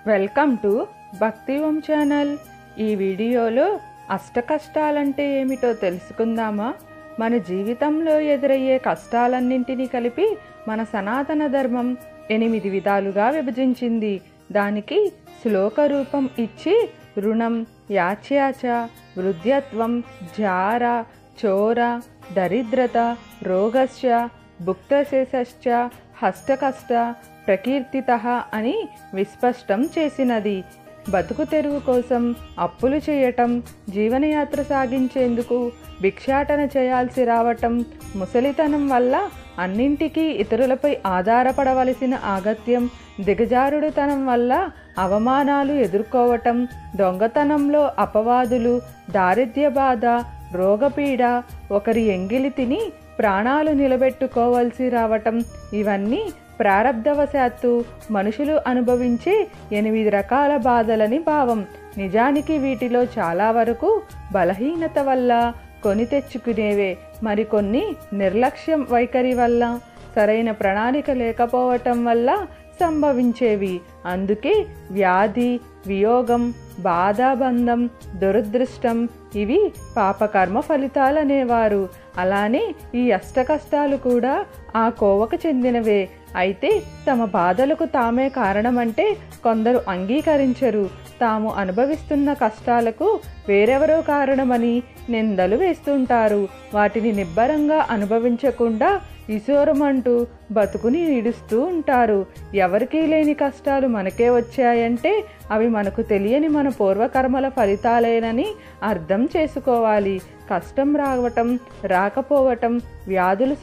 Welcome to భక్తి ఓం channel. ఈ వీడియోలో అష్టకష్టాలంటే ఏమిటో తెలుసుకుందామా? మన జీవితంలో ఎదురయ్యే కష్టాలన్నింటినీ కలిపి మన సనాతన ధర్మం 8 విధాలుగా విభజించింది. దానికి శ్లోక రూపం ఇచ్చి రుణం, యాచ్యాచ, వృద్ధ్యత్వం, జార, చోర, దరిద్రత, రోగశ్చ, భుక్తశేషశ్చ, హస్తకష్ట, ప్రకీర్తితః అని విస్పష్టం చేసినది. బతుకు తెరువు కోసం అప్పులు చేయటం, జీవనయాత్ర సాగించేందుకు భిక్షాటన చేయాల్సి రావటం, ముసలితనం వల్ల అన్నింటికీ ఇతరులపై ఆధారపడవలసిన ఆగత్యం, దిగజారుడుతనం వల్ల అవమానాలు ఎదుర్కోవటం, దొంగతనంలో అపవాదులు, దారిద్ర్య బాధ, రోగపీడ, ఒకరి ఎంగిలి తిని ప్రాణాలు నిలబెట్టుకోవాల్సి రావటం, ఇవన్నీ ప్రారబ్ధవశాత్తు మనుషులు అనుభవించే 8 రకాల బాధలని భావం. నిజానికి వీటిలో చాలా వరకు బలహీనత వల్ల కొని తెచ్చుకునేవే. మరికొన్ని నిర్లక్ష్యం వైఖరి వల్ల, సరైన ప్రణాళిక లేకపోవటం వల్ల సంభవించేవి. అందుకే వ్యాధి, వియోగం, బాధాబంధం, దురదృష్టం ఇవి పాపకర్మ ఫలితాలనేవారు. అలానే ఈ అష్టకష్టాలు కూడా ఆ కోవకు చెందినవే. అయితే తమ బాధలకు తామే కారణమంటే కొందరు అంగీకరించరు. తాము అనుభవిస్తున్న కష్టాలకు వేరెవరో కారణమని నిందలు వేస్తుంటారు. వాటిని నిబ్బరంగా అనుభవించకుండా ఈశ్వరమంటూ బతుకుని ఈడుస్తూ ఉంటారు. ఎవరికీ లేని కష్టాలు మనకే వచ్చాయంటే అవి మనకు తెలియని మన పూర్వకర్మల ఫలితాలేనని అర్థం చేసుకోవాలి. కష్టం రావటం, రాకపోవటం, వ్యాధులు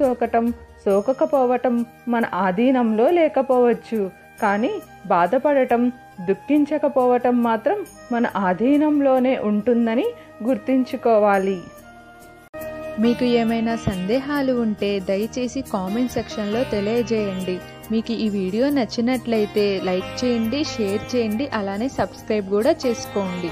సోకకపోవటం మన ఆధీనంలో లేకపోవచ్చు. కానీ బాధపడటం, దుఃఖించకపోవటం మాత్రం మన ఆధీనంలోనే ఉంటుందని గుర్తుంచుకోవాలి. మీకు ఏమైనా సందేహాలు ఉంటే దయచేసి కామెంట్ సెక్షన్లో తెలియజేయండి. మీకు ఈ వీడియో నచ్చినట్లయితే లైక్ చేయండి, షేర్ చేయండి, అలానే సబ్స్క్రైబ్ కూడా చేసుకోండి.